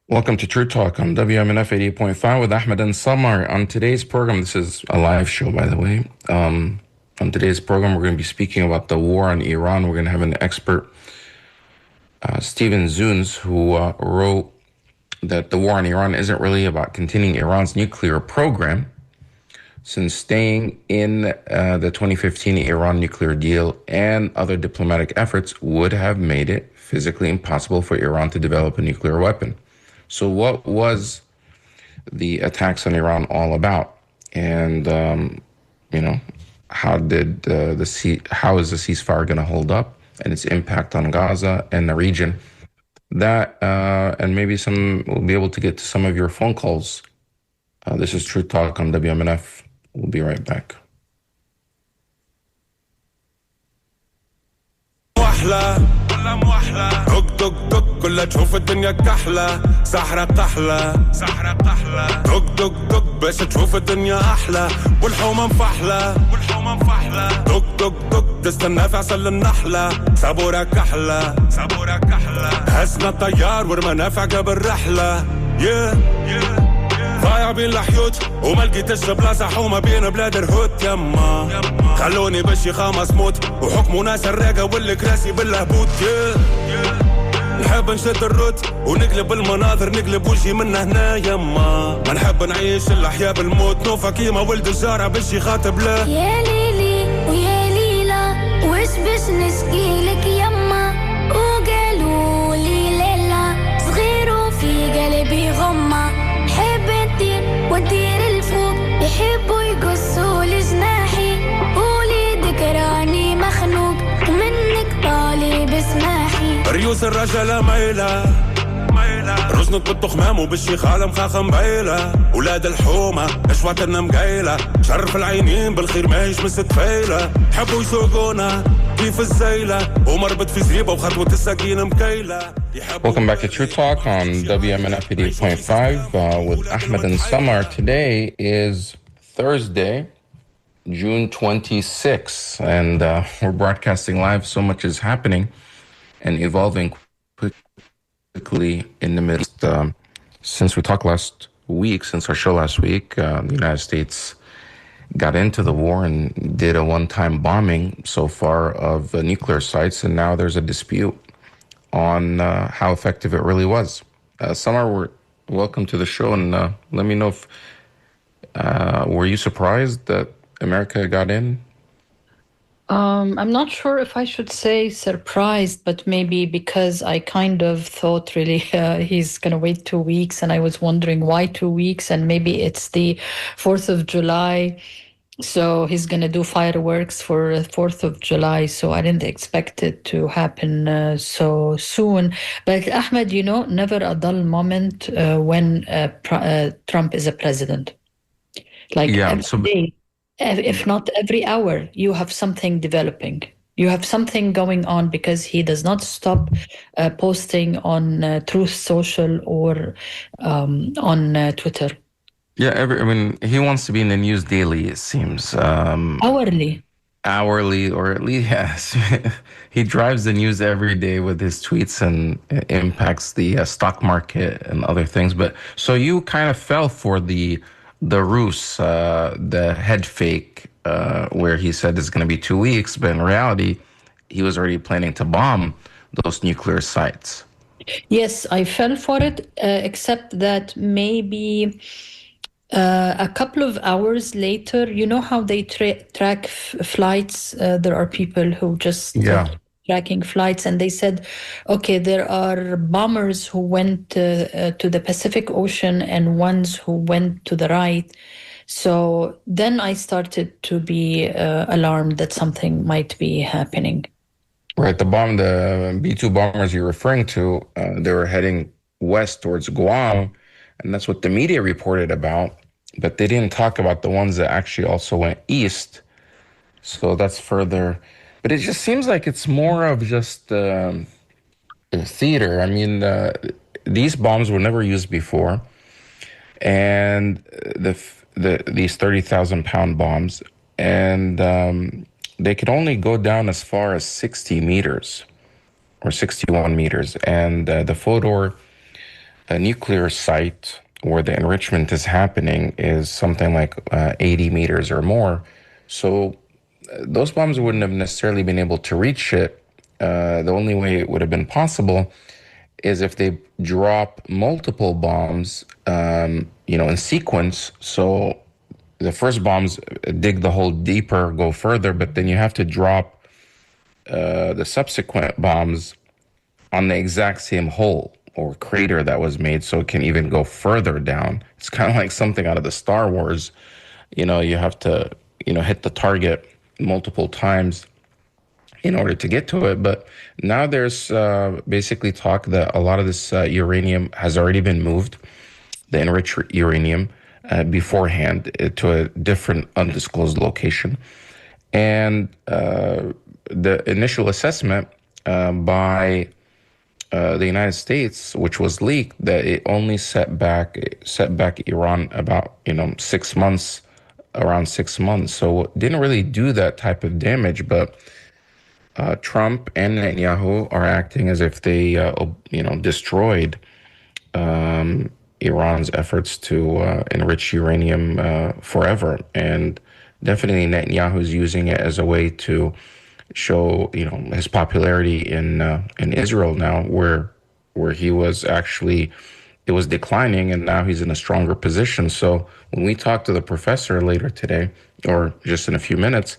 Welcome to True Talk on WMNF 88.5 with Ahmed and Samar. On today's program, this is a live show, by the way. On today's program, we're going to be speaking about the war on Iran. We're going to have an expert, Stephen Zunes, who wrote that the war on Iran isn't really about continuing Iran's nuclear program, since staying in the 2015 Iran nuclear deal and other diplomatic efforts would have made it physically impossible for Iran to develop a nuclear weapon. So what was the attacks on Iran all about? And you know, how is the ceasefire going to hold up and its impact on Gaza and the region? That and maybe we'll be able to get to some of your phone calls. This is True Talk on WMNF. We'll be right back. دق دق دق كلها تشوف الدنيا كحلة سحرة قحلة دق دق دق باش تشوف الدنيا أحلى والحومة مفحلة دق دق دق تستنى في عسل النحلة صبورة كحلة هزنا الطيار ورمانا في عقب الرحلة ضايع بين الحيوت وما لقيتش بلاصة حومة بين بلاد الهوت يما خلوني بشيخة مسموت وحكموا ناس الراقة والكراسي بالهبوط نحب نشد الروت ونقلب المناظر نقلب وجهي من هنا يما ما نحب نعيش الأحياء بالموت نوفا كيما ولد الجارة بشي خاطب له يا ليلي ويا ليلى وش باش نشكيلك يما وقالوا لي ليلى صغير وفي قلبي غمة حب ندير وندير الفوق يحبوا يقصوا لجناحي وليدك راني مخنوق ومنك طالب اسماحي ريوس الرجالة ميلة رزنك بالتخمام وبالشيخ عالم خاخم بعيلة ولاد الحومة اشواتنا مقايلة شرف العينين بالخير ما هيش مستفيلة حبوا يسوقونا كيف الزيلة ومربط في زريبة وخطوة السكينة مكيلة. Welcome back to True Talk on WMNF 88.5 with Ahmed and Samar. Today is Thursday, June 26th, and we're broadcasting live. So much is happening and evolving quickly in the Middle East. Since we talked since our show last week, the United States got into the war and did a one-time bombing so far of nuclear sites, and now there's a dispute on how effective it really was. Samar, welcome to the show, and let me know if were you surprised that America got in? I'm not sure if I should say surprised, but maybe because I kind of thought really he's going to wait 2 weeks, and I was wondering why 2 weeks, and maybe it's the 4th of July. So he's going to do fireworks for 4th of July. So I didn't expect it to happen so soon. But Ahmed, never a dull moment when Trump is a president. Like every day, if not every hour, you have something developing. You have something going on because he does not stop posting on Truth Social or on Twitter. Yeah, he wants to be in the news daily, it seems. Hourly, or at least, yes. He drives the news every day with his tweets and impacts the stock market and other things. But so you kind of fell for the ruse, the head fake, where he said it's going to be 2 weeks, but in reality, he was already planning to bomb those nuclear sites. Yes, I fell for it, except that maybe a couple of hours later, you know how they track flights? There are people who just tracking flights, and they said, okay, there are bombers who went to the Pacific Ocean and ones who went to the right. So then I started to be alarmed that something might be happening. Right, the B-2 bombers you're referring to, they were heading west towards Guam, and that's what the media reported about, but they didn't talk about the ones that actually also went east. So that's further. But it just seems like it's more of just theater. I mean, these bombs were never used before, and these 30,000-pound bombs, and they could only go down as far as 60 meters or 61 meters. And the photo a nuclear site where the enrichment is happening is something like 80 meters or more. So those bombs wouldn't have necessarily been able to reach it. The only way it would have been possible is if they drop multiple bombs, in sequence. So the first bombs dig the hole deeper, go further, but then you have to drop the subsequent bombs on the exact same hole or crater that was made so it can even go further down. It's kind of like something out of the Star Wars. You have to, hit the target multiple times in order to get to it. But now there's basically talk that a lot of this uranium has already been moved, the enriched uranium, beforehand to a different undisclosed location. And the initial assessment by the United States, which was leaked, that it only set back Iran about 6 months, around 6 months. So it didn't really do that type of damage, but Trump and Netanyahu are acting as if they destroyed Iran's efforts to enrich uranium forever. And definitely Netanyahu is using it as a way to show his popularity in Israel now, where he was actually, it was declining, and now he's in a stronger position. So when we talk to the professor later today, or just in a few minutes,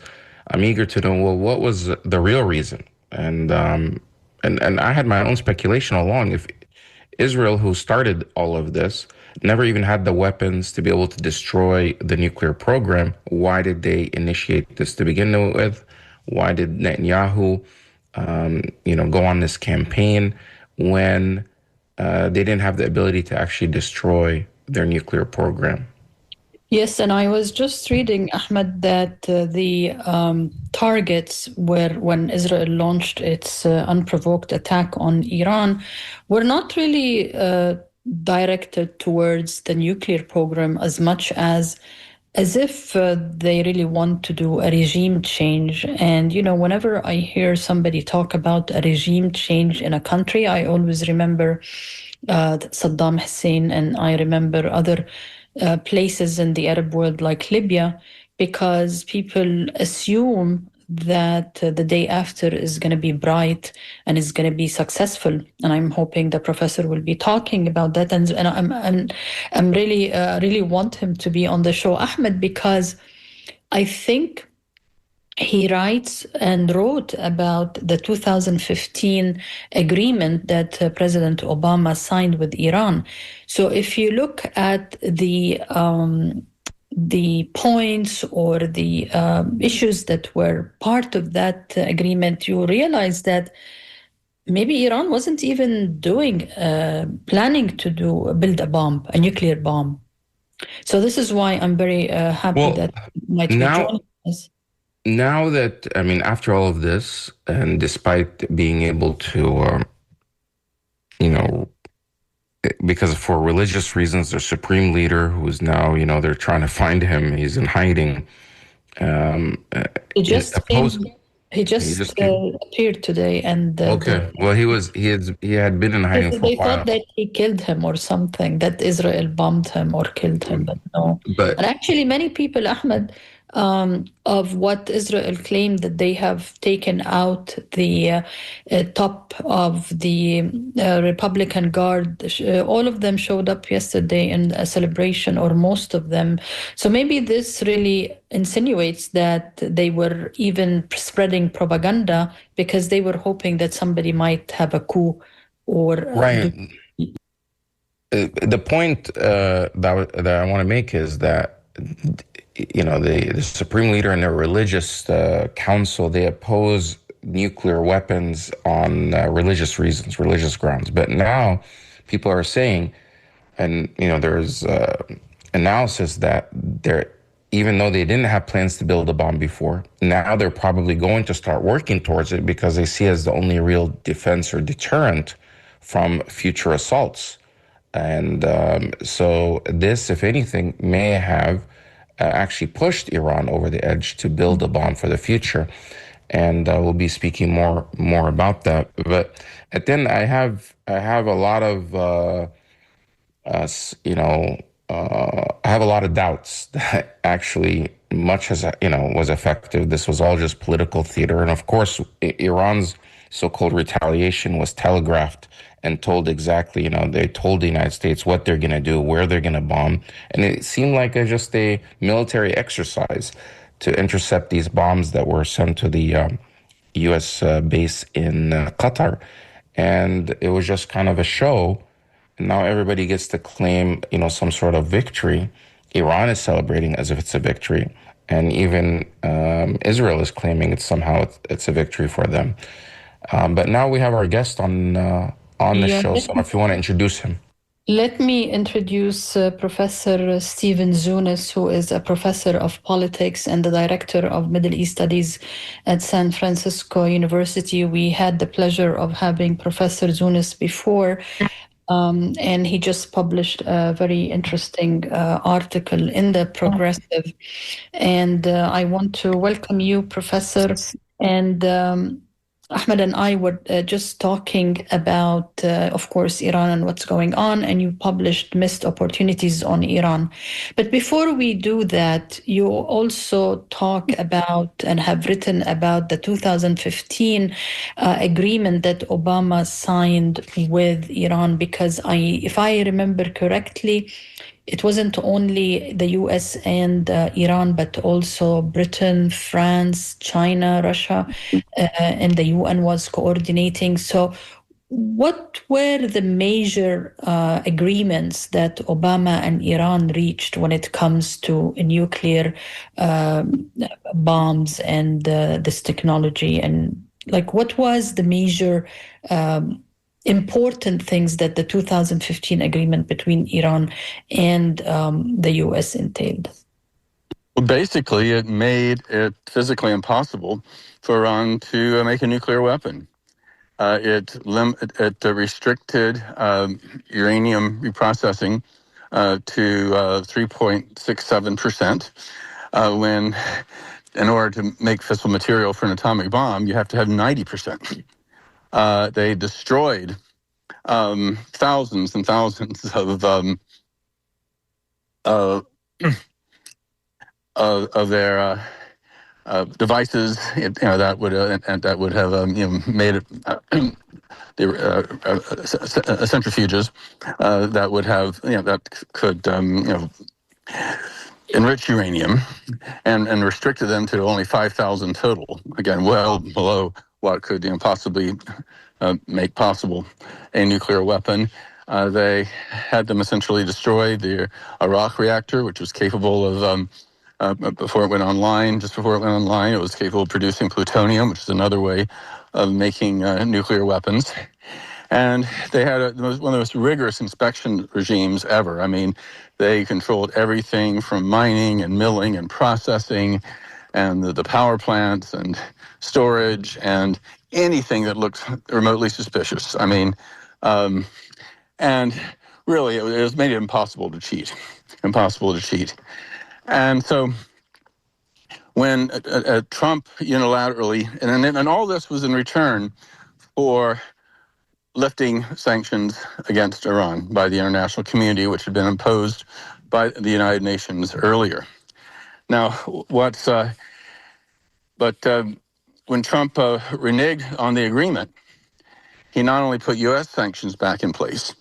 I'm eager to know, well, what was the real reason? And I had my own speculation along. If Israel, who started all of this, never even had the weapons to be able to destroy the nuclear program, why did they initiate this to begin with? Why did Netanyahu, go on this campaign when they didn't have the ability to actually destroy their nuclear program? Yes, and I was just reading, Ahmed, that the targets were when Israel launched its unprovoked attack on Iran were not really directed towards the nuclear program as much as if they really want to do a regime change. And, whenever I hear somebody talk about a regime change in a country, I always remember Saddam Hussein, and I remember other places in the Arab world like Libya, because people assume that the day after is going to be bright and is going to be successful. And I'm hoping the professor will be talking about that. And I'm really want him to be on the show, Ahmed, because I think he writes and wrote about the 2015 agreement that President Obama signed with Iran. So if you look at the points or the issues that were part of that agreement, you realize that maybe Iran wasn't even planning to build a nuclear bomb. So this is why I'm very happy that might be joining us. Now that, after all of this, and despite being able to, because for religious reasons, the supreme leader, who is now, they're trying to find him, he's in hiding. He just appeared today, and okay. Well, he had been in hiding for a while. They thought that he killed him or something, that Israel bombed him or killed him, but no. And actually, many people, Ahmed, of what Israel claimed that they have taken out the top of the Republican Guard. All of them showed up yesterday in a celebration, or most of them. So maybe this really insinuates that they were even spreading propaganda because they were hoping that somebody might have a coup or... Right. The point that I want to make is that the supreme leader and their religious council, they oppose nuclear weapons on religious reasons, religious grounds. But now people are saying, and there's analysis that even though they didn't have plans to build a bomb before, now they're probably going to start working towards it because they see it as the only real defense or deterrent from future assaults. And so this, if anything, may have actually pushed Iran over the edge to build a bomb for the future. And we'll be speaking more about that. But then I have a lot of I have a lot of doubts that actually much as was effective. This was all just political theater, and of course, Iran's so-called retaliation was telegraphed and told exactly. They told the United States what they're going to do, where they're going to bomb, and it seemed like just a military exercise to intercept these bombs that were sent to the U.S. Base in Qatar, and it was just kind of a show. And now everybody gets to claim, some sort of victory. Iran is celebrating as if it's a victory, and even Israel is claiming it's a victory for them. But now we have our guest on the Yeah, show. So if you want to introduce him. let me introduce Professor Stephen Zunis, who is a professor of politics and the director of Middle East Studies at San Francisco University. We had the pleasure of having Professor Zunis before, and he just published a very interesting article in the Progressive. And I want to welcome you, Professor. And Ahmed and I were just talking about, of course, Iran and what's going on, and you published Missed Opportunities on Iran. But before we do that, you also talk about and have written about the 2015 agreement that Obama signed with Iran, because if I remember correctly, it wasn't only the US and Iran, but also Britain, France, China, Russia, and the UN was coordinating. So what were the major agreements that Obama and Iran reached when it comes to nuclear bombs and this technology? And what was the major important things that the 2015 agreement between Iran and the US entailed? Well, basically, it made it physically impossible for Iran to make a nuclear weapon. It restricted uranium reprocessing to 3.67%, when in order to make fissile material for an atomic bomb, you have to have 90%. They destroyed thousands and thousands of their devices, that would have made it centrifuges that would have that could enrich uranium, and restricted them to only 5,000 total. Again, well below what could possibly make possible a nuclear weapon. They had them essentially destroy the Iraq reactor, which was capable of, before it went online, it was capable of producing plutonium, which is another way of making nuclear weapons. And they had one of the most rigorous inspection regimes ever. I mean, they controlled everything from mining and milling and processing, and the power plants and storage and anything that looked remotely suspicious. I mean, and really, it made it impossible to cheat. And so when Trump unilaterally, and all this was in return for lifting sanctions against Iran by the international community, which had been imposed by the United Nations earlier. Now, when Trump reneged on the agreement, he not only put U.S. sanctions back in place,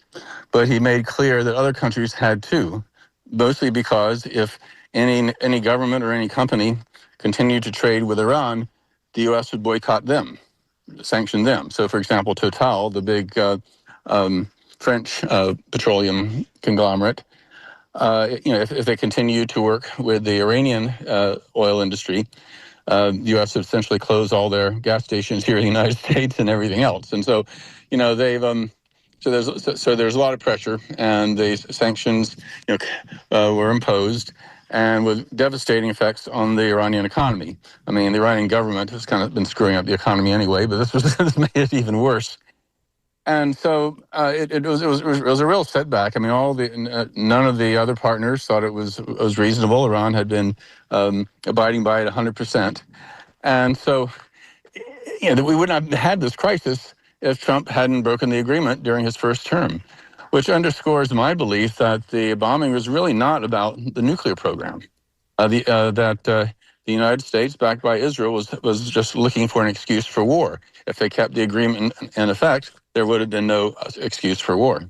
but he made clear that other countries had too, mostly because if any government or any company continued to trade with Iran, the U.S. would boycott them, sanction them. So, for example, Total, the big French petroleum conglomerate, if they continue to work with the Iranian oil industry, the U.S. would essentially close all their gas stations here in the United States and everything else. And so, they've so there's a lot of pressure, and the sanctions, were imposed, and with devastating effects on the Iranian economy. I mean, the Iranian government has kind of been screwing up the economy anyway, but this made it even worse. And so it was a real setback. I mean, none of the other partners thought it was reasonable. Iran had been abiding by it 100%, and so we would not have had this crisis if Trump hadn't broken the agreement during his first term. which underscores my belief that the bombing was really not about the nuclear program. The United States, backed by Israel, was just looking for an excuse for war. If they kept the agreement in effect, there would have been no excuse for war.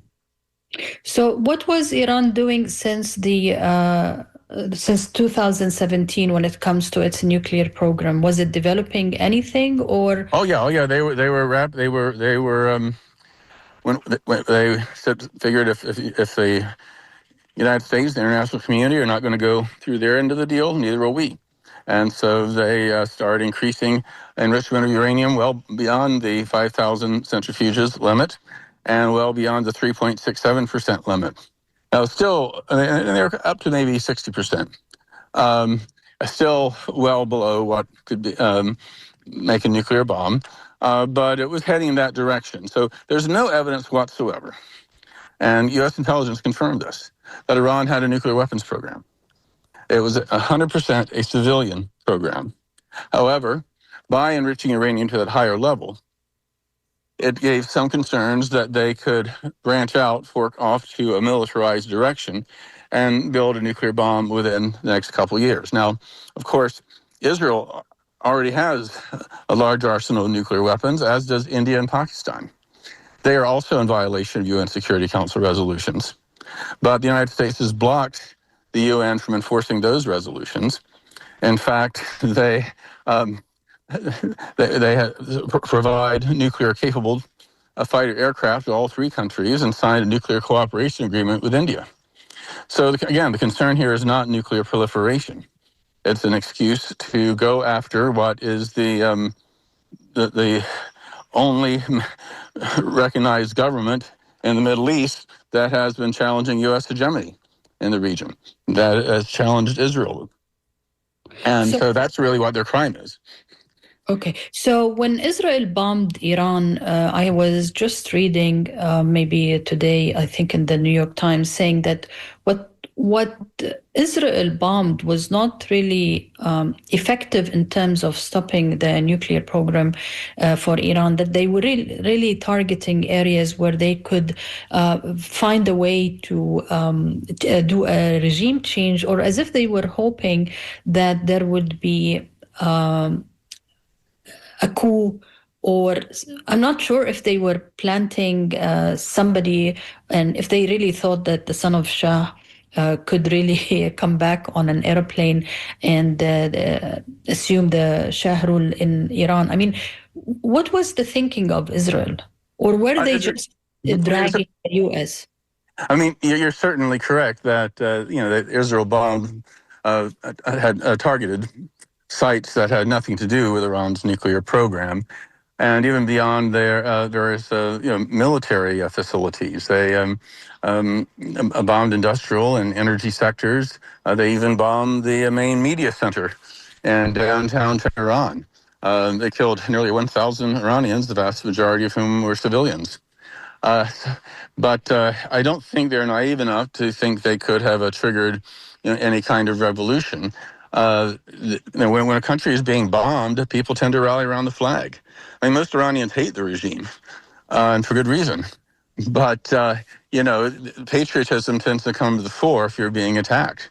So, what was Iran doing since 2017 when it comes to its nuclear program? Was it developing anything, or? Oh yeah. They were when they figured if the United States, the international community, are not going to go through their end of the deal, neither will we. And so they started increasing enrichment of uranium well beyond the 5,000 centrifuges limit and well beyond the 3.67% limit. Now, still, and they're up to maybe 60%. Still well below what could be, make a nuclear bomb, but it was heading in that direction. So there's no evidence whatsoever, and U.S. intelligence confirmed this, that Iran had a nuclear weapons program. It was 100% a civilian program. However, by enriching uranium to that higher level, it gave some concerns that they could branch out, fork off to a militarized direction, and build a nuclear bomb within the next couple of years. Now, of course, Israel already has a large arsenal of nuclear weapons, as does India and Pakistan. They are also in violation of UN Security Council resolutions. But the United States has blocked the UN from enforcing those resolutions. In fact, they provide nuclear-capable fighter aircraft to all three countries and signed a nuclear cooperation agreement with India. So again, the concern here is not nuclear proliferation. It's an excuse to go after what is the only recognized government in the Middle East that has been challenging U.S. hegemony in the region, that has challenged Israel. And so that's really what their crime is. Okay, so when Israel bombed Iran, I was just reading maybe today, I think in the New York Times, saying that what Israel bombed was not really effective in terms of stopping the nuclear program for Iran, that they were really targeting areas where they could find a way to do a regime change, or as if they were hoping that there would be a coup, or I'm not sure if they were planting somebody, and if they really thought that the son of Shah could really come back on an airplane and assume the Shah rule in Iran. I mean, what was the thinking of Israel? Or were they just dragging the U.S.? I mean, you're certainly correct that, that Israel bombed, had targeted sites that had nothing to do with Iran's nuclear program, and even beyond their various military facilities. They bombed industrial and energy sectors. They even bombed the main media center in downtown Tehran. They killed nearly 1,000 Iranians, the vast majority of whom were civilians. But I don't think they're naive enough to think they could have triggered any kind of revolution. When a country is being bombed, people tend to rally around the flag. I mean, most Iranians hate the regime, and for good reason. But, patriotism tends to come to the fore if you're being attacked.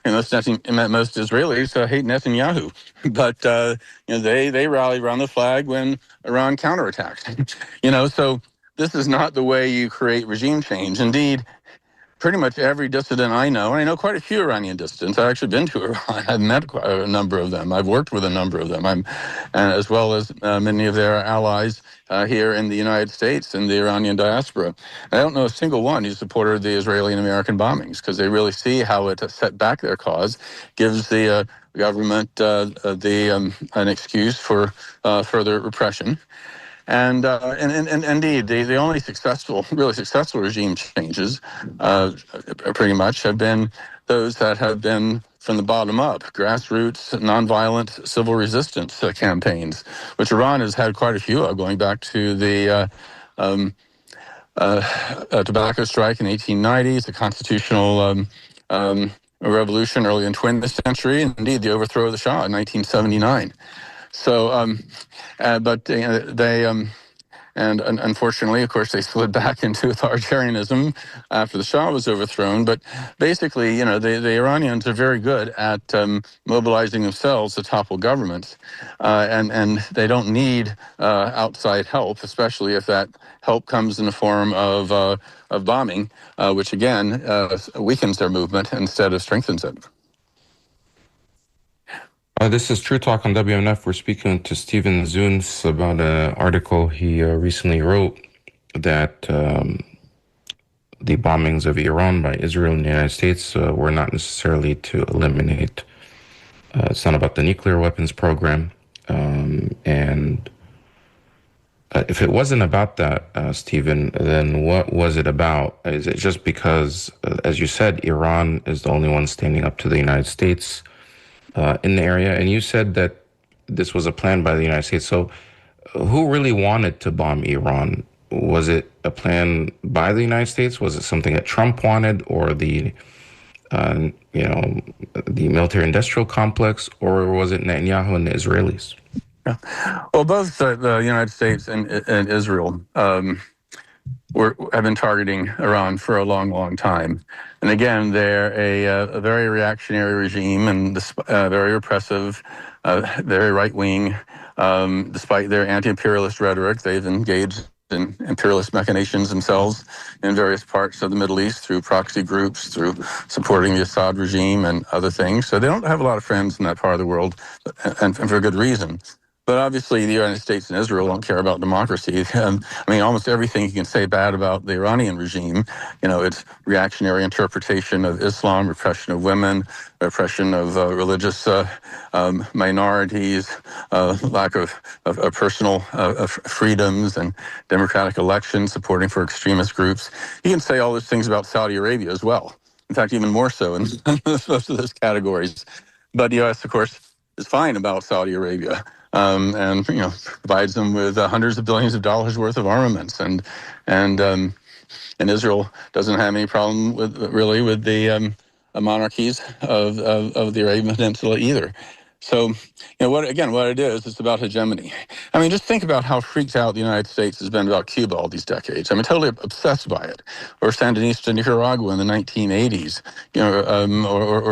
Most Israelis hate Netanyahu, but they rally around the flag when Iran counterattacks. So this is not the way you create regime change. Indeed, pretty much every dissident I know, and I know quite a few Iranian dissidents. I've actually been to Iran. I've met quite a number of them. I've worked with a number of them, as well as many of their allies here in the United States and the Iranian diaspora. I don't know a single one who supported the Israeli and American bombings, because they really see how it set back their cause, gives the government an excuse for further repression. And indeed, the only really successful regime changes pretty much have been those that have been from the bottom up, grassroots, nonviolent civil resistance campaigns, which Iran has had quite a few of, going back to the tobacco strike in the 1890s, the constitutional revolution early in the 20th century, and indeed the overthrow of the Shah in 1979. So, but they And unfortunately, of course, they slid back into authoritarianism after the Shah was overthrown. But basically, the Iranians are very good at mobilizing themselves to topple governments, and they don't need outside help, especially if that help comes in the form of bombing, which again weakens their movement instead of strengthens it. This is True Talk on WMNF. We're speaking to Stephen Zuns about an article he recently wrote that the bombings of Iran by Israel and the United States were not necessarily to eliminate. It's not about the nuclear weapons program. And if it wasn't about that, Stephen, then what was it about? Is it just because, as you said, Iran is the only one standing up to the United States in the area? And you said that this was a plan by the United States. So who really wanted to bomb Iran? Was it a plan by the United States? Was it something that Trump wanted, or the military-industrial complex, or was it Netanyahu and the Israelis? Well, both the United States and Israel have been targeting Iran for a long, long time. And again, they're a very reactionary regime and very repressive, very right-wing. Despite their anti-imperialist rhetoric, they've engaged in imperialist machinations themselves in various parts of the Middle East through proxy groups, through supporting the Assad regime and other things. So they don't have a lot of friends in that part of the world, and for good reason. But obviously, the United States and Israel don't care about democracy. Almost everything you can say bad about the Iranian regime, its reactionary interpretation of Islam, repression of women, repression of religious minorities, lack of personal freedoms and democratic elections, supporting for extremist groups. You can say all those things about Saudi Arabia as well. In fact, even more so in most of those categories. But the U.S., of course, is fine about Saudi Arabia. And provides them with hundreds of billions of dollars worth of armaments, and Israel doesn't have any problem with the monarchies of the Arabian Peninsula either. So, what it is, it's about hegemony. Just think about how freaked out the United States has been about Cuba all these decades. Totally obsessed by it. Or Sandinista Nicaragua in the 1980s,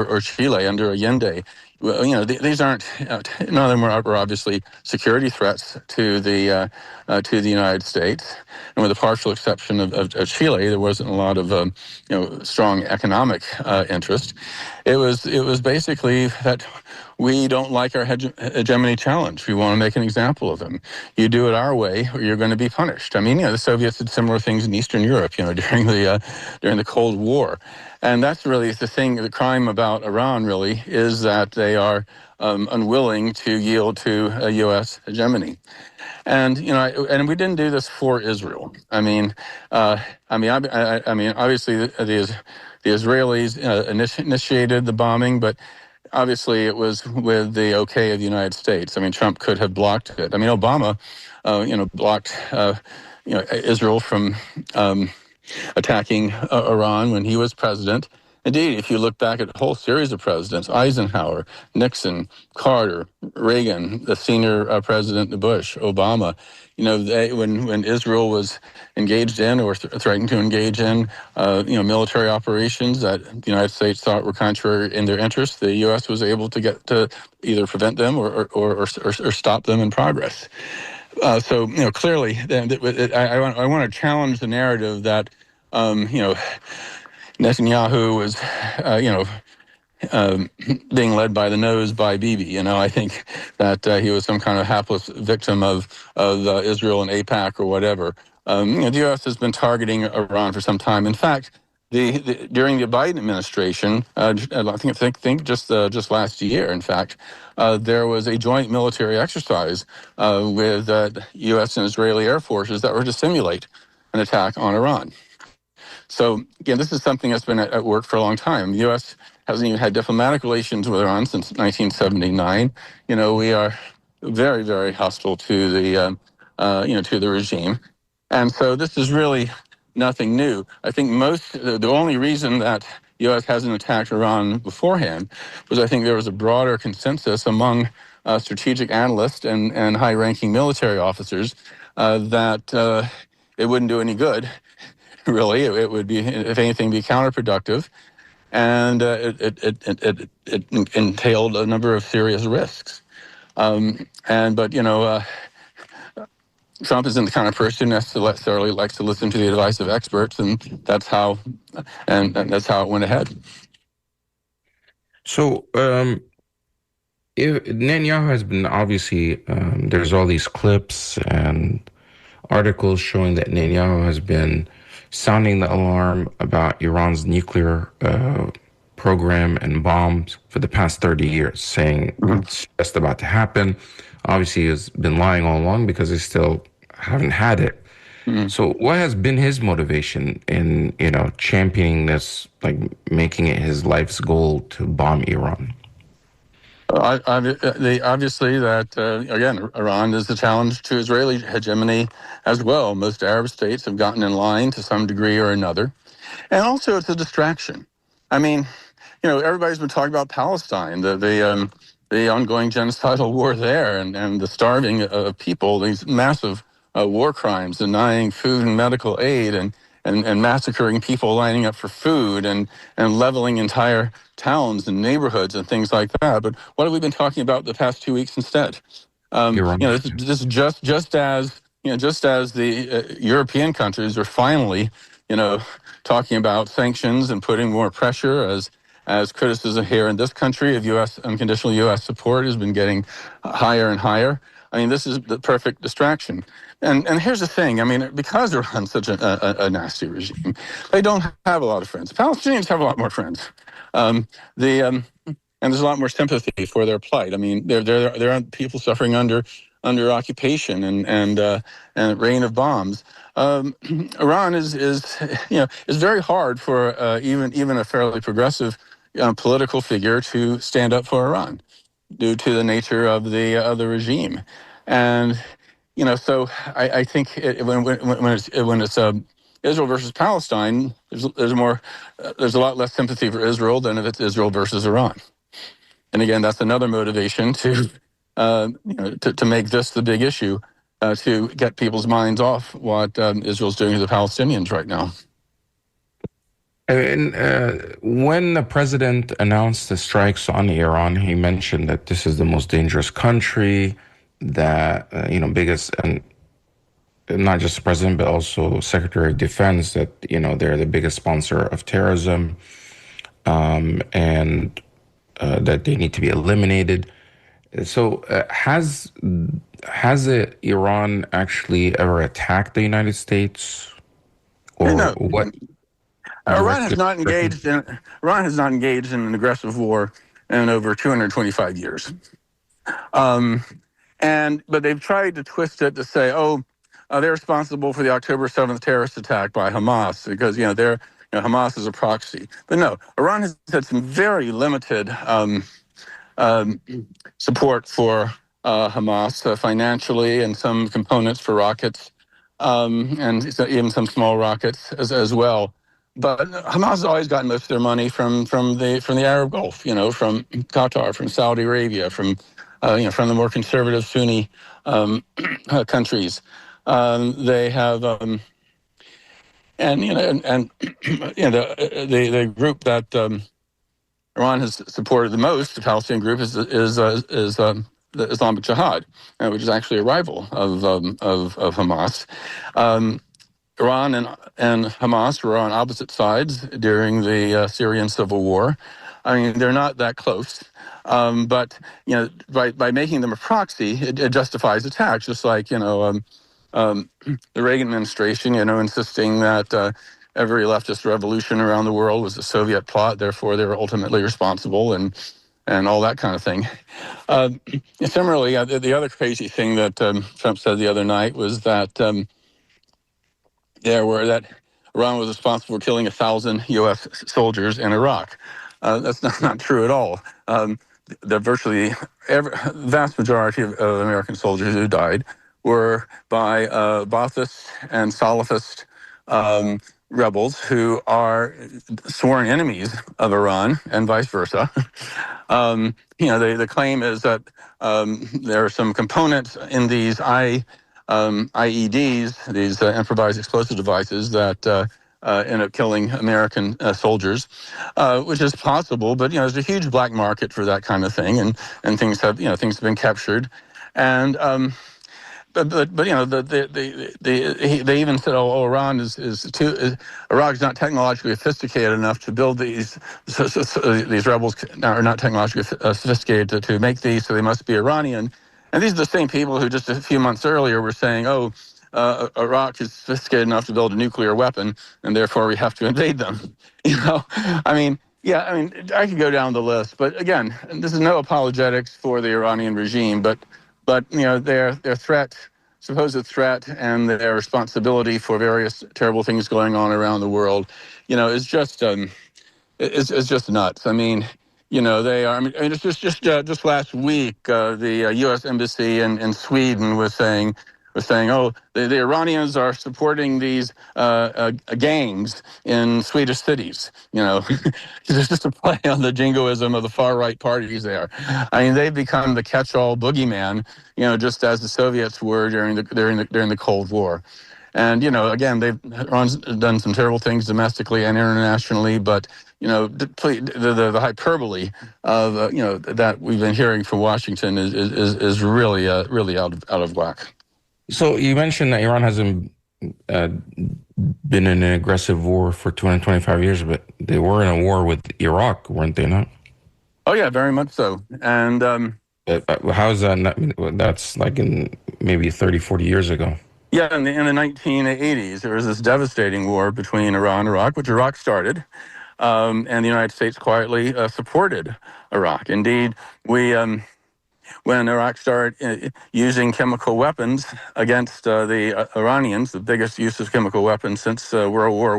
or Chile under Allende. These aren't. None of them were obviously security threats to the United States, and with the partial exception of Chile, there wasn't a lot of strong economic interest. It was basically that we don't like our hegemony challenge. We want to make an example of them. You do it our way, or you're going to be punished. The Soviets did similar things in Eastern Europe, during the Cold War. And that's really the thing. The crime about Iran really is that they are unwilling to yield to a U.S. hegemony. And and we didn't do this for Israel. Obviously the Israelis initiated the bombing, but obviously it was with the okay of the United States. Trump could have blocked it. Obama, blocked Israel from attacking Iran when he was president. Indeed, if you look back at a whole series of presidents, Eisenhower, Nixon, Carter, Reagan, the senior president Bush, Obama, when Israel was engaged in or threatening to engage in, military operations that the United States thought were contrary in their interests, the U.S. was able to get to either prevent them or stop them in progress. So clearly, I want to challenge the narrative that Netanyahu was being led by the nose by Bibi. I think that he was some kind of hapless victim of Israel and AIPAC or whatever. The U.S. has been targeting Iran for some time. In fact, during the Biden administration, I think just last year, in fact, there was a joint military exercise with U.S. and Israeli air forces that were to simulate an attack on Iran. So again, this is something that's been at work for a long time. The U.S. hasn't even had diplomatic relations with Iran since 1979. We are very, very hostile to the to the regime, and so this is really nothing new. I think the only reason that the U.S. hasn't attacked Iran beforehand was I think there was a broader consensus among strategic analysts and high-ranking military officers that it wouldn't do any good. Really, it would be, if anything, be counterproductive, and it entailed a number of serious risks. But Trump isn't the kind of person necessarily likes to listen to the advice of experts, and that's how it went ahead. So, if Netanyahu has been obviously, there's all these clips and articles showing that Netanyahu has been sounding the alarm about Iran's nuclear program and bombs for the past 30 years, saying it's just about to happen. Obviously, he has been lying all along because they still haven't had it. So what has been his motivation in, championing this, like making it his life's goal to bomb Iran? Obviously, that again, Iran is a challenge to Israeli hegemony as well. Most Arab states have gotten in line to some degree or another, and also it's a distraction. I mean, everybody's been talking about Palestine, the ongoing genocidal war there, and the starving of people, these massive war crimes, denying food and medical aid, and massacring people lining up for food, and leveling entire towns and neighborhoods and things like that. But what have we been talking about the past 2 weeks instead? Iran. This is just as the European countries are finally, talking about sanctions and putting more pressure, as criticism here in this country of U.S. unconditional U.S. support has been getting higher and higher. I mean, this is the perfect distraction. And here's the thing. I mean, because Iran's such a nasty regime, they don't have a lot of friends. Palestinians have a lot more friends. And there's a lot more sympathy for their plight. I mean, there are people suffering under occupation and rain of bombs. Iran is very hard for even a fairly progressive political figure to stand up for Iran, due to the nature of the regime. And so I think when it's Israel versus Palestine, there's a lot less sympathy for Israel than if it's Israel versus Iran. And again, that's another motivation to make this the big issue, to get people's minds off what Israel's doing to the Palestinians right now. And when the president announced the strikes on Iran, he mentioned that this is the most dangerous country, that biggest, and not just the president but also Secretary of Defense, that they're the biggest sponsor of terrorism, and that they need to be eliminated. So has Iran actually ever attacked the United States, or what? Iran has not engaged in an aggressive war in over 225 years. But they've tried to twist it to say, they're responsible for the October 7th terrorist attack by Hamas, because Hamas is a proxy. But no, Iran has had some very limited support for Hamas financially, and some components for rockets, and even some small rockets as well. But Hamas has always gotten most of their money from the Arab Gulf, from Qatar, from Saudi Arabia, from the more conservative Sunni countries. They have, the group that Iran has supported the most, the Palestinian group, is the Islamic Jihad, which is actually a rival of Hamas. Iran and Hamas were on opposite sides during the Syrian civil war. I mean, they're not that close, but by making them a proxy, it justifies attacks. Just like the Reagan administration, insisting that every leftist revolution around the world was a Soviet plot, therefore they were ultimately responsible, and all that kind of thing. Similarly, the other crazy thing that Trump said the other night was that that Iran was responsible for killing 1,000 U.S. soldiers in Iraq. That's not true at all. The vast majority of American soldiers who died were by Ba'athist and Salafist rebels who are sworn enemies of Iran, and vice versa. The claim is that there are some components in these IEDs, these improvised explosive devices that end up killing American soldiers, which is possible. But there's a huge black market for that kind of thing, and things have been captured, and but they even said, Iran Iraq's not technologically sophisticated enough to build these. These rebels are not technologically sophisticated to make these, so they must be Iranian. And these are the same people who just a few months earlier were saying, Iraq is sophisticated enough to build a nuclear weapon, and therefore we have to invade them. I could go down the list, but again, this is no apologetics for the Iranian regime, but their supposed threat, and their responsibility for various terrible things going on around the world, is just it's just nuts. They are. It's just last week, the U.S. embassy in Sweden was saying, the Iranians are supporting these gangs in Swedish cities. It's just a play on the jingoism of the far right parties there. They've become the catch-all boogeyman. Just as the Soviets were during the Cold War. And again, Iran's done some terrible things domestically and internationally, but the hyperbole of that we've been hearing from Washington is really out of whack. So you mentioned that Iran hasn't been in an aggressive war for 225 years, but they were in a war with Iraq, weren't they not? Oh yeah, very much so. And how is that not? That's like in maybe 30, 40 years ago. Yeah, in the 1980s, there was this devastating war between Iran and Iraq, which Iraq started, and the United States quietly supported Iraq. Indeed, when Iraq started using chemical weapons against the Iranians, the biggest use of chemical weapons since World War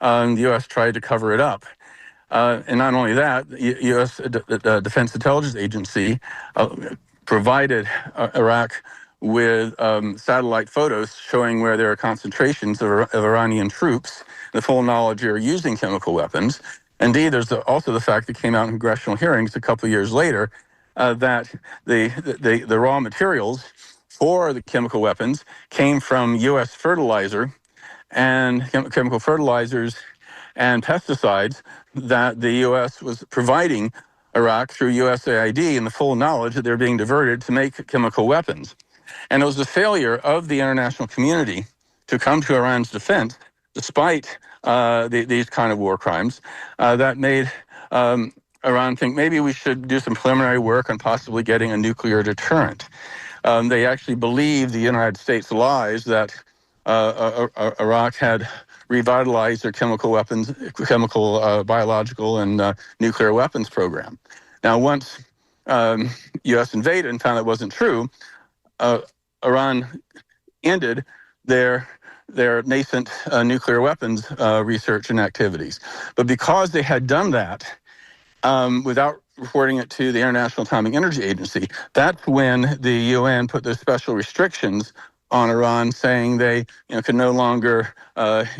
I, the U.S. tried to cover it up. And not only that, the U.S. Defense Intelligence Agency provided Iraq with satellite photos showing where there are concentrations of Iranian troops, the full knowledge they're using chemical weapons. Indeed, there's also the fact that came out in congressional hearings a couple of years later that the raw materials for the chemical weapons came from U.S. fertilizer and chemical fertilizers and pesticides that the U.S. was providing Iraq through USAID, and the full knowledge that they're being diverted to make chemical weapons. And it was the failure of the international community to come to Iran's defense, despite these kind of war crimes, that made Iran think maybe we should do some preliminary work on possibly getting a nuclear deterrent. They actually believed the United States lies that Iraq had revitalized their biological, and nuclear weapons program. Now, once U.S. invaded and found that wasn't true, Iran ended their nascent nuclear weapons research and activities. But because they had done that without reporting it to the International Atomic Energy Agency, that's when the UN put those special restrictions on Iran, saying they could no longer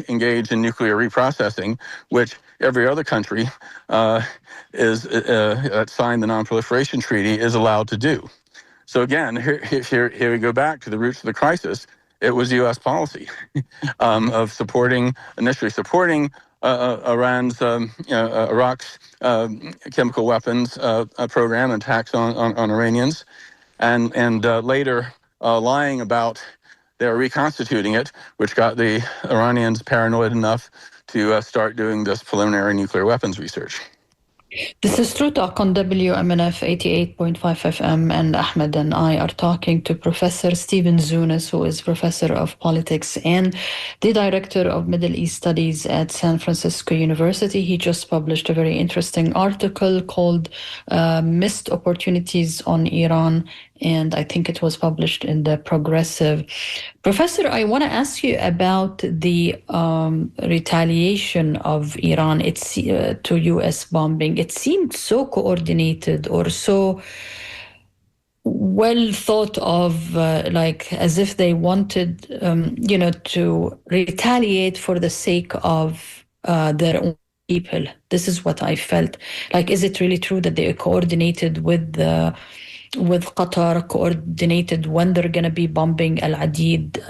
engage in nuclear reprocessing, which every other country that signed the Non-Proliferation Treaty is allowed to do. So again, here we go back to the roots of the crisis. It was U.S. policy of initially supporting Iraq's chemical weapons program and attacks on Iranians, and later lying about their reconstituting it, which got the Iranians paranoid enough to start doing this preliminary nuclear weapons research. This is True Talk on WMNF 88.5 FM, and Ahmed and I are talking to Professor Stephen Zunes, who is Professor of Politics and the Director of Middle East Studies at San Francisco University. He just published a very interesting article called Missed Opportunities on Iran, and I think it was published in the Progressive. Professor, I want to ask you about the retaliation of Iran to U.S. bombing. It seemed so coordinated or so well thought of, like as if they wanted, to retaliate for the sake of their own people. This is what I felt. Like, is it really true that they coordinated with the with Qatar coordinated when they're going to be bombing Al-Adid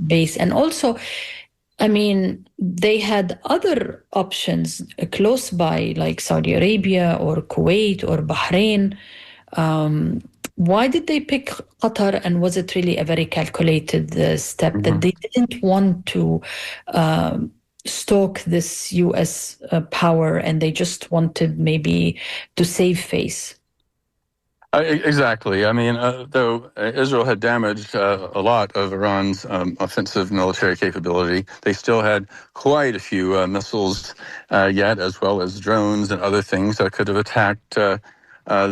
base. And also, I mean, they had other options close by, like Saudi Arabia or Kuwait or Bahrain. Why did they pick Qatar? And was it really a very calculated step that they didn't want to stoke this US power, and they just wanted maybe to save face? Exactly. I mean, though Israel had damaged a lot of Iran's offensive military capability, they still had quite a few missiles yet, as well as drones and other things that could have attacked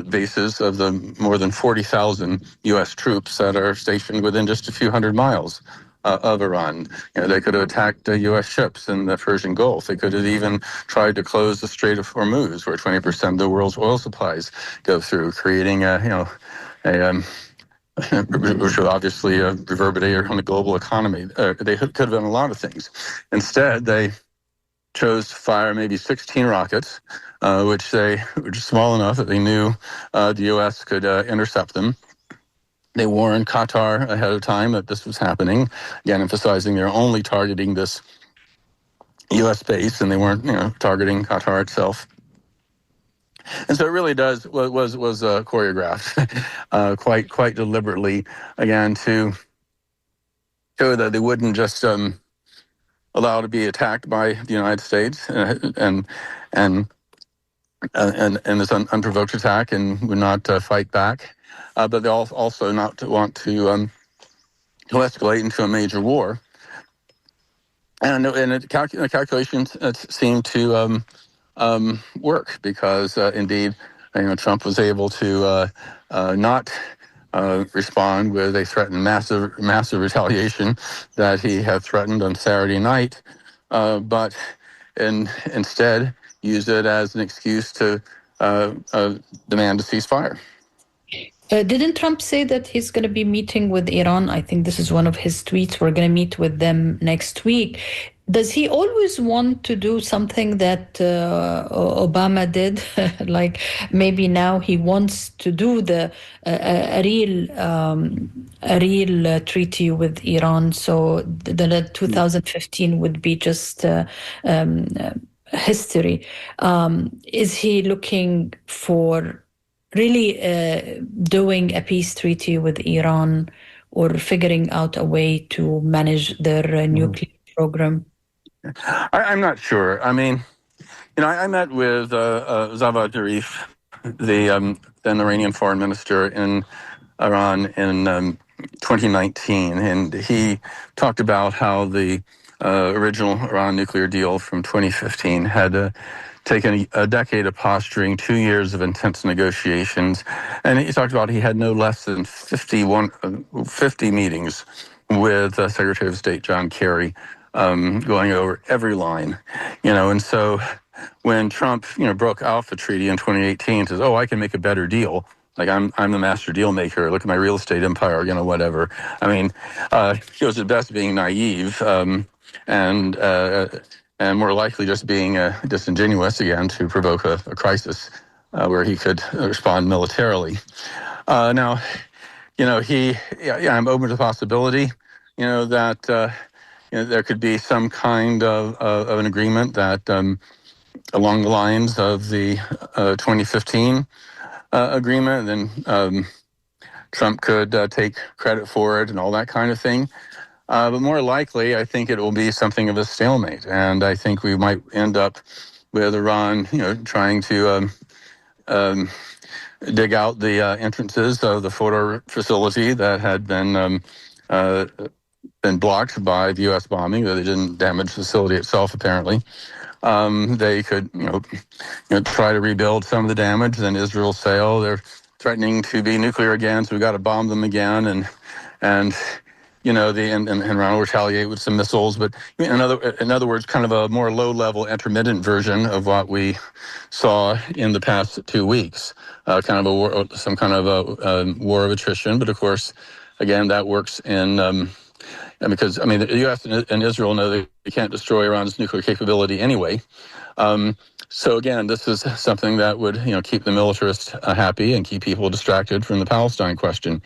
bases of the more than 40,000 U.S. troops that are stationed within just a few hundred miles of Iran. They could have attacked U.S. ships in the Persian Gulf. They could have even tried to close the Strait of Hormuz, where 20% of the world's oil supplies go through, creating which would obviously reverberate on the global economy. They could have done a lot of things. Instead, they chose to fire maybe 16 rockets, which they were just small enough that they knew the U.S. could intercept them. They warned Qatar ahead of time that this was happening, again, emphasizing they're only targeting this U.S. base, and they weren't, targeting Qatar itself. And so it really was choreographed quite deliberately, again, to show that they wouldn't just allow to be attacked by the United States and this unprovoked attack, and would not fight back. But they also not to want to escalate into a major war. And the calculations seemed to work, because indeed, Trump was able to not respond with a threatened massive retaliation that he had threatened on Saturday night, but instead used it as an excuse to demand a ceasefire. Didn't Trump say that he's going to be meeting with Iran? I think this is one of his tweets. We're going to meet with them next week. Does he always want to do something that Obama did? Like maybe now he wants to do a real treaty with Iran. So the 2015 would be just history. Is he looking for really doing a peace treaty with Iran, or figuring out a way to manage their nuclear program? I'm not sure. I mean, I met with Javad Zarif, the then Iranian foreign minister in Iran in 2019, and he talked about how the original Iran nuclear deal from 2015 had taken a decade of posturing, 2 years of intense negotiations, and he talked about he had no less than 50 meetings with Secretary of State John Kerry, going over every line, and so when Trump, broke off the treaty in 2018, says, "Oh, I can make a better deal. Like I'm the master deal maker. Look at my real estate empire, whatever." I mean, he was at best being naive, and more likely just being disingenuous again to provoke a crisis where he could respond militarily. Now, I'm open to the possibility, that there could be some kind of an agreement that along the lines of the 2015 agreement, then Trump could take credit for it and all that kind of thing. But more likely, I think it will be something of a stalemate, and I think we might end up with Iran, trying to dig out the entrances of the Fordo facility that had been blocked by the U.S. bombing, though they didn't damage the facility itself, apparently. They could, try to rebuild some of the damage. Then Israel say, "Oh, they're threatening to be nuclear again, so we got to bomb them again," and Iran will retaliate with some missiles. But in other words, kind of a more low-level, intermittent version of what we saw in the past 2 weeks, kind of a war, some kind of a war of attrition. But of course, again, that works in. Because, the U.S. and Israel know they can't destroy Iran's nuclear capability anyway. So again, this is something that would keep the militarists happy and keep people distracted from the Palestine question.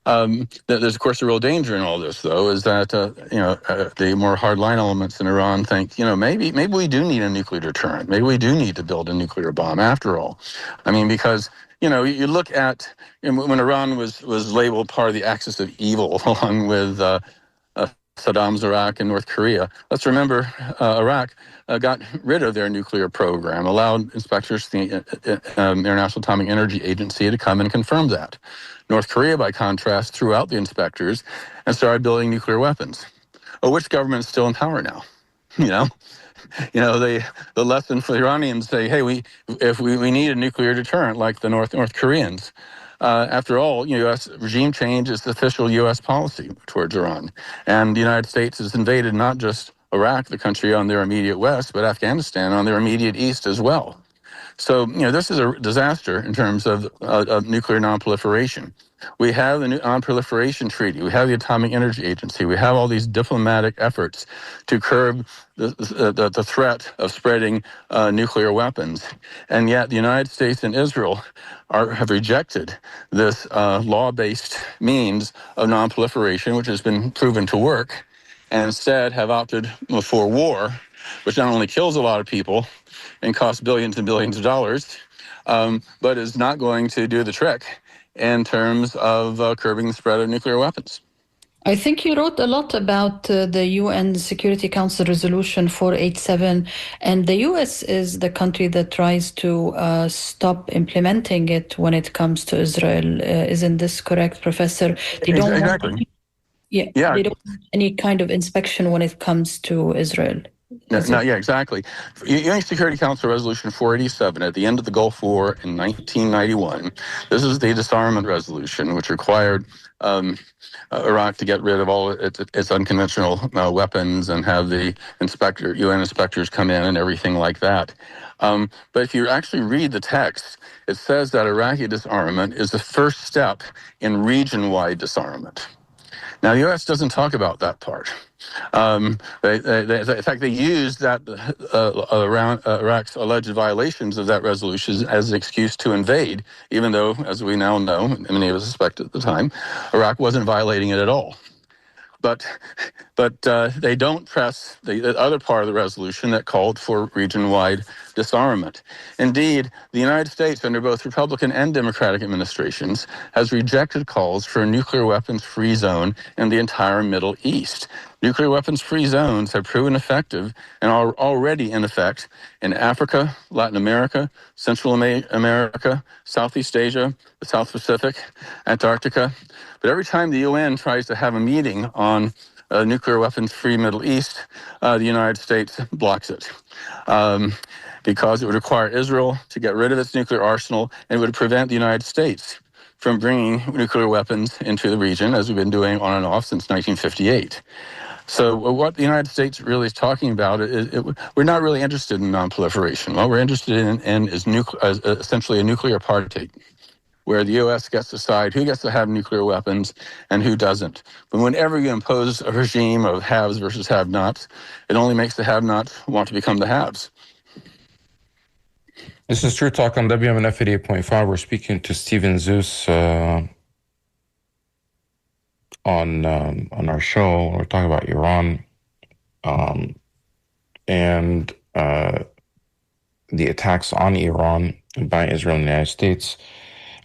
There's of course a real danger in all this, though, is that the more hardline elements in Iran think maybe we do need a nuclear deterrent. Maybe we do need to build a nuclear bomb after all. I mean, because you look at when Iran was labeled part of the axis of evil along with Saddam's Iraq and North Korea. Let's remember Iraq got rid of their nuclear program, allowed inspectors to the International Atomic Energy Agency to come and confirm that. North Korea, by contrast, threw out the inspectors and started building nuclear weapons. Oh, which government is still in power now? The lesson for the Iranians say, hey, we need a nuclear deterrent like the North Koreans. After all, U.S. regime change is the official U.S. policy towards Iran. And the United States has invaded not just Iraq, the country on their immediate west, but Afghanistan on their immediate east as well. So, this is a disaster in terms of nuclear nonproliferation. We have the Non-Proliferation Treaty. We have the Atomic Energy Agency. We have all these diplomatic efforts to curb the threat of spreading nuclear weapons. And yet the United States and Israel have rejected this law-based means of nonproliferation, which has been proven to work, and instead have opted for war, which not only kills a lot of people and costs billions and billions of dollars, but is not going to do the trick in terms of curbing the spread of nuclear weapons. I think you wrote a lot about the UN Security Council Resolution 487, and the US is the country that tries to stop implementing it when it comes to Israel. Isn't this correct, Professor? They don't exactly. Want they don't want any kind of inspection when it comes to Israel. Exactly. UN Security Council Resolution 487 at the end of the Gulf War in 1991. This is the disarmament resolution, which required Iraq to get rid of all its unconventional weapons and have the UN inspectors come in and everything like that. But if you actually read the text, it says that Iraqi disarmament is the first step in region-wide disarmament. Now, the U.S. doesn't talk about that part. In fact, they used that around Iraq's alleged violations of that resolution as an excuse to invade, even though, as we now know, and many of us suspected at the time, Iraq wasn't violating it at all. But they don't press the other part of the resolution that called for region-wide disarmament. Indeed, the United States, under both Republican and Democratic administrations, has rejected calls for a nuclear weapons-free zone in the entire Middle East. Nuclear weapons-free zones have proven effective and are already in effect in Africa, Latin America, Central America, Southeast Asia, the South Pacific, Antarctica. But every time the UN tries to have a meeting on a nuclear weapons-free Middle East, the United States blocks it because it would require Israel to get rid of its nuclear arsenal and would prevent the United States from bringing nuclear weapons into the region, as we've been doing on and off since 1958. So what the United States really is talking about is we're not really interested in nonproliferation. What we're interested in is essentially a nuclear apartheid, where the U.S. gets to decide who gets to have nuclear weapons and who doesn't. But whenever you impose a regime of haves versus have-nots, it only makes the have-nots want to become the haves. This is True Talk on WMNF 88.5. We're speaking to Stephen Zeus on our show. We're talking about Iran and the attacks on Iran by Israel and the United States.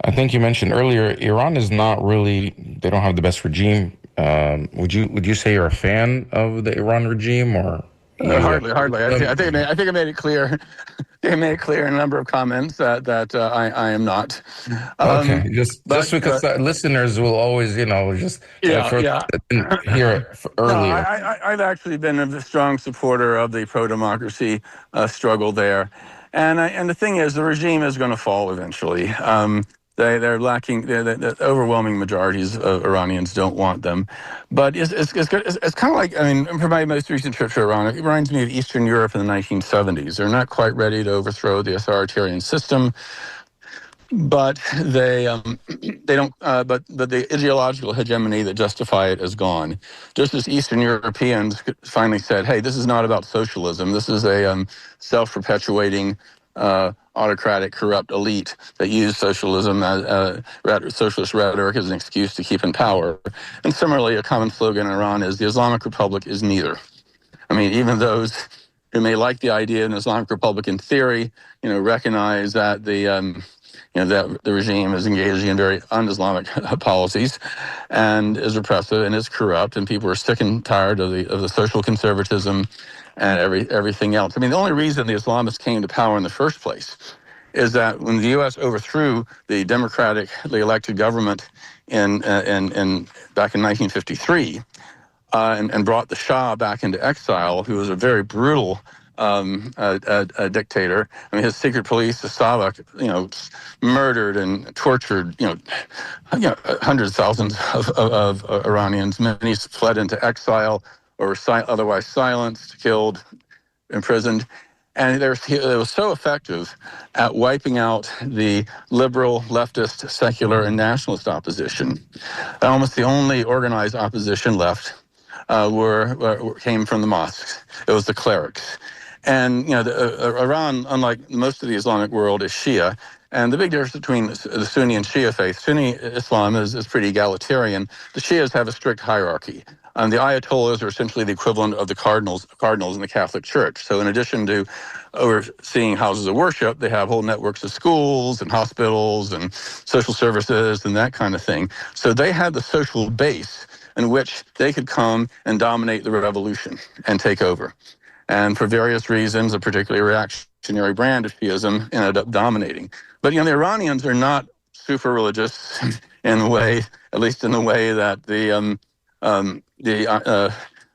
I think you mentioned earlier, Iran is not really, they don't have the best regime. Would you say you're a fan of the Iran regime, or? Hardly. I think I made it clear. They made it clear in a number of comments that I am not. Okay, just because listeners will always, hear it earlier. No, I've actually been a strong supporter of the pro-democracy struggle there, and the thing is, the regime is going to fall eventually. They're lacking. The overwhelming majorities of Iranians don't want them, but it's kind of like, for my most recent trip to Iran, it reminds me of Eastern Europe in the 1970s. They're not quite ready to overthrow the authoritarian system. but they don't. But the ideological hegemony that justify it is gone. Just as Eastern Europeans finally said, "Hey, this is not about socialism. This is a self-perpetuating." Autocratic, corrupt elite that use socialism, socialist rhetoric as an excuse to keep in power. And similarly, a common slogan in Iran is the Islamic Republic is neither. I mean, even those who may like the idea of an Islamic Republic in theory, recognize that that the regime is engaging in very un-Islamic policies and is repressive and is corrupt, and people are sick and tired of the social conservatism and everything else. I mean, the only reason the Islamists came to power in the first place is that when the U.S. overthrew the democratically elected government in back in 1953 and brought the Shah back into exile, who was a very brutal dictator. I mean, his secret police, the Savak, murdered and tortured, hundreds of thousands of Iranians. Many fled into exile or were otherwise silenced, killed, imprisoned. And it was so effective at wiping out the liberal, leftist, secular, and nationalist opposition. Almost the only organized opposition left came from the mosques. It was the clerics. And Iran, unlike most of the Islamic world, is Shia. And the big difference between the Sunni and Shia faith, Sunni Islam is pretty egalitarian. The Shias have a strict hierarchy. The Ayatollahs are essentially the equivalent of the cardinals in the Catholic Church. So in addition to overseeing houses of worship, they have whole networks of schools and hospitals and social services and that kind of thing. So they had the social base in which they could come and dominate the revolution and take over. And for various reasons, a particularly reactionary brand of Shiism ended up dominating. But the Iranians are not super religious in the way, at least in the way that the Ayatollah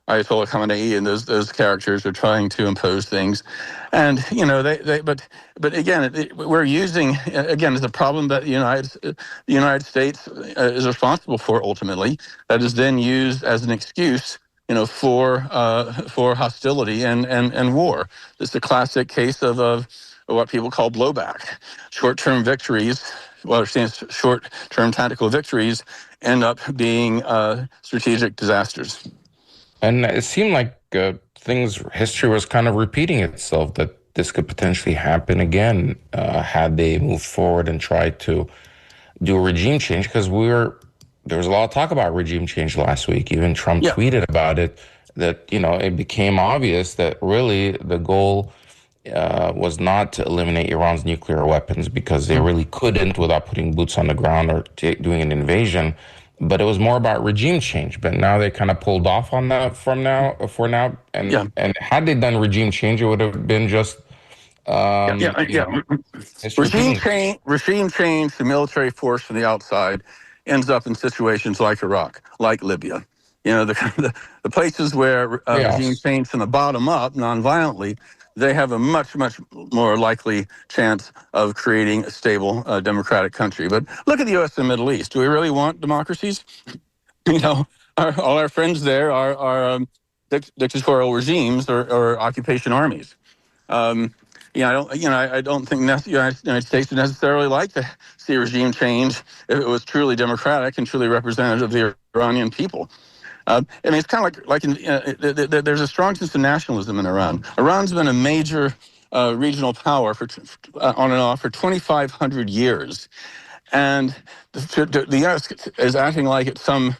Khamenei and those characters are trying to impose things. And but again, we're using it's a problem that the United States is responsible for ultimately. That is then used as an excuse, for hostility and war. It's a classic case of what people call blowback. Short-term victories, short-term tactical victories, end up being strategic disasters. And it seemed like history was kind of repeating itself, that this could potentially happen again had they moved forward and tried to do a regime change, because there was a lot of talk about regime change last week. Even Trump tweeted about it, that, it became obvious that really the goal was not to eliminate Iran's nuclear weapons, because they really couldn't without putting boots on the ground or doing an invasion. But it was more about regime change. But now they kind of pulled off on that for now. And had they done regime change, it would have been just regime change, the military force from the outside ends up in situations like Iraq, like Libya. The places where regime change from the bottom up, non-violently, they have a much, much more likely chance of creating a stable, democratic country. But look at the U.S. and the Middle East. Do we really want democracies? All our friends there are dictatorial regimes or occupation armies. I don't think the United States would necessarily like to see a regime change if it was truly democratic and truly representative of the Iranian people. It's kind of like there's a strong sense of nationalism in Iran. Iran's been a major regional power on and off for 2,500 years. And the U.S. is acting like it's some,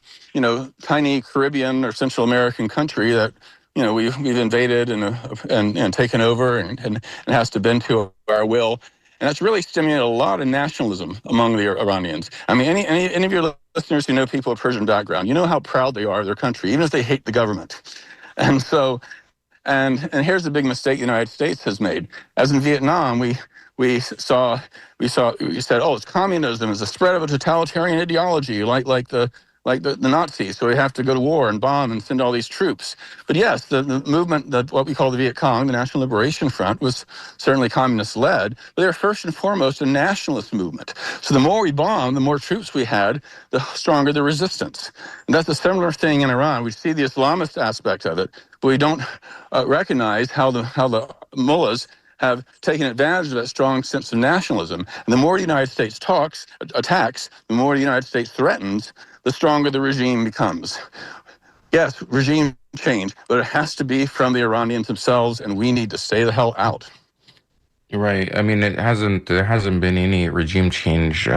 tiny Caribbean or Central American country that, we've invaded and taken over and has to bend to our will. And that's really stimulated a lot of nationalism among the Iranians. I mean, any of your listeners who know people of Persian background, you know how proud they are of their country, even if they hate the government. And so, and here's the big mistake the United States has made. As in Vietnam, we said, oh, it's communism, it's the spread of a totalitarian ideology, like the Nazis. So we have to go to war and bomb and send all these troops. But yes, the movement, what we call the Viet Cong, the National Liberation Front, was certainly communist-led, but they're first and foremost a nationalist movement. So the more we bombed, the more troops we had, the stronger the resistance. And that's a similar thing in Iran. We see the Islamist aspect of it, but we don't recognize how the mullahs have taken advantage of that strong sense of nationalism. And the more the United States attacks, the more the United States threatens, the stronger the regime becomes. Yes, regime change, but it has to be from the Iranians themselves, and we need to stay the hell out. Right. I mean, there hasn't been any regime change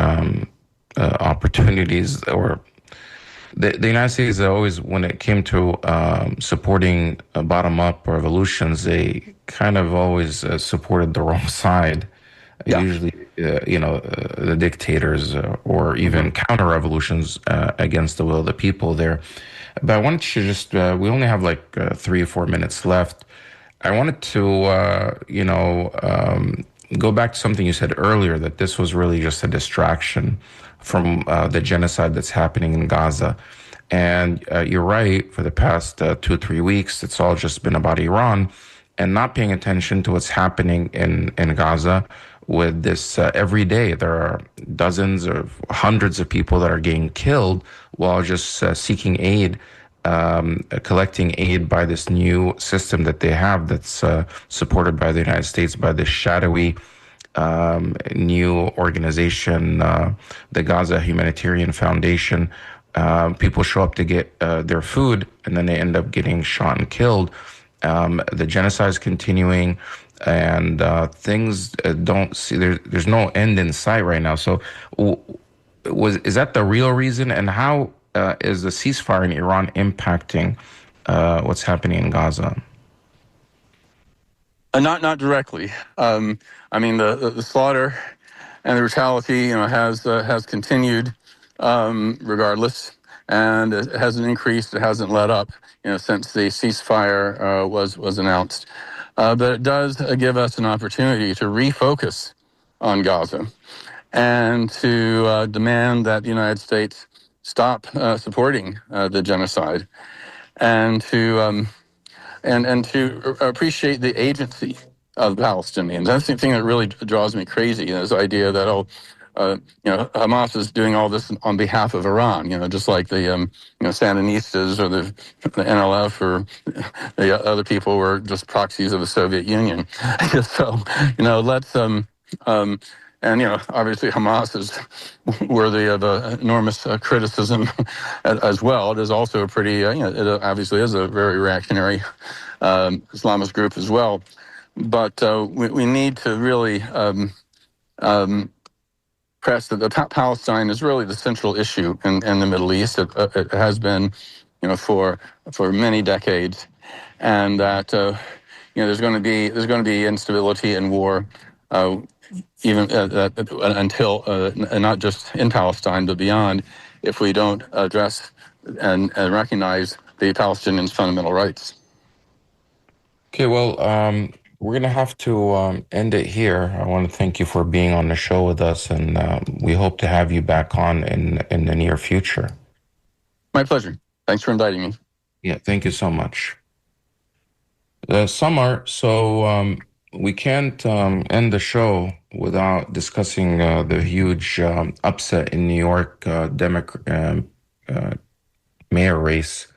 opportunities, or the United States always, when it came to supporting bottom-up revolutions, they kind of always supported the wrong side. Yeah. Usually, the dictators or even counter-revolutions against the will of the people there. But I wanted to just, we only have like 3 or 4 minutes left. I wanted to, go back to something you said earlier, that this was really just a distraction from the genocide that's happening in Gaza. And you're right, for the past 2 or 3 weeks, it's all just been about Iran and not paying attention to what's happening in Gaza with this every day. There are dozens or hundreds of people that are getting killed while just seeking aid, collecting aid by this new system that they have that's supported by the United States, by this shadowy new organization, the Gaza Humanitarian Foundation. People show up to get their food, and then they end up getting shot and killed. The genocide is continuing, and things don't see, there's no end in sight right now. So is that the real reason? And how is the ceasefire in Iran impacting what's happening in Gaza? Not directly. I mean, the slaughter and the brutality, has continued regardless, and it hasn't increased. It hasn't let up, since the ceasefire was announced. But it does give us an opportunity to refocus on Gaza and to demand that the United States stop supporting the genocide, and to appreciate the agency of the Palestinians. That's the thing that really draws me crazy, this idea that, Hamas is doing all this on behalf of Iran, just like the, Sandinistas or the NLF or the other people were just proxies of the Soviet Union. So, let's, obviously Hamas is worthy of enormous criticism as well. It is also a pretty, it obviously is a very reactionary Islamist group as well. But we need to really press that Palestine is really the central issue in the Middle East. It has been, for many decades, and that there's going to be instability and war, even until not just in Palestine but beyond, if we don't address and recognize the Palestinians' fundamental rights. Okay, well, we're going to have to end it here. I want to thank you for being on the show with us, and we hope to have you back on in the near future. My pleasure. Thanks for inviting me. Yeah, thank you so much. Samar, so we can't end the show without discussing the huge upset in New York mayor race,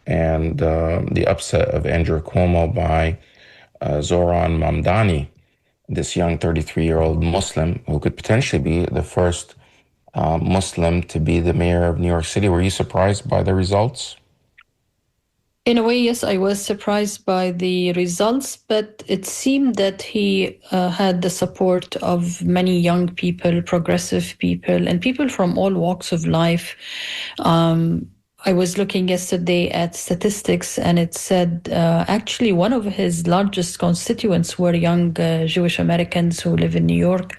and the upset of Andrew Cuomo by Zohran Mamdani, this young 33-year-old Muslim who could potentially be the first Muslim to be the mayor of New York City. Were you surprised by the results? In a way, yes, I was surprised by the results, but it seemed that he had the support of many young people, progressive people, and people from all walks of life. I was looking yesterday at statistics, and it said actually one of his largest constituents were young Jewish Americans who live in New York.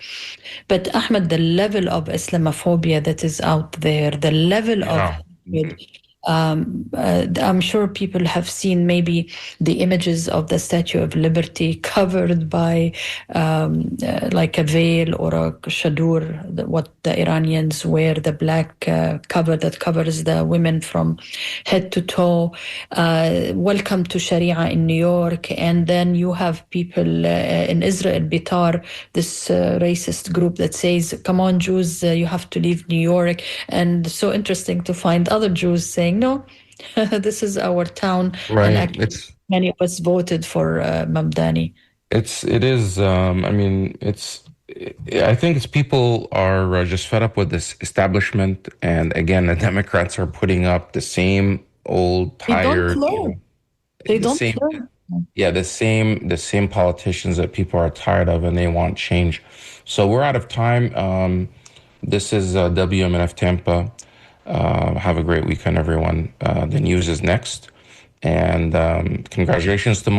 But Ahmed, the level of Islamophobia that is out there, the level of I'm sure people have seen maybe the images of the Statue of Liberty covered by like a veil or a shadur, what the Iranians wear, the black cover that covers the women from head to toe. Welcome to Sharia in New York. And then you have people in Israel, Bedier, this racist group that says, come on, Jews, you have to leave New York. And so interesting to find other Jews saying, no, this is our town. Right. And actually, many of us voted for Mamdani. It is. I mean, I think it's people are just fed up with this establishment, and again, the Democrats are putting up the same old, They don't tired, learn. They the don't same, learn. yeah, the same politicians that people are tired of, and they want change. So we're out of time. This is WMNF Tampa. Have a great weekend, everyone. The news is next, and congratulations to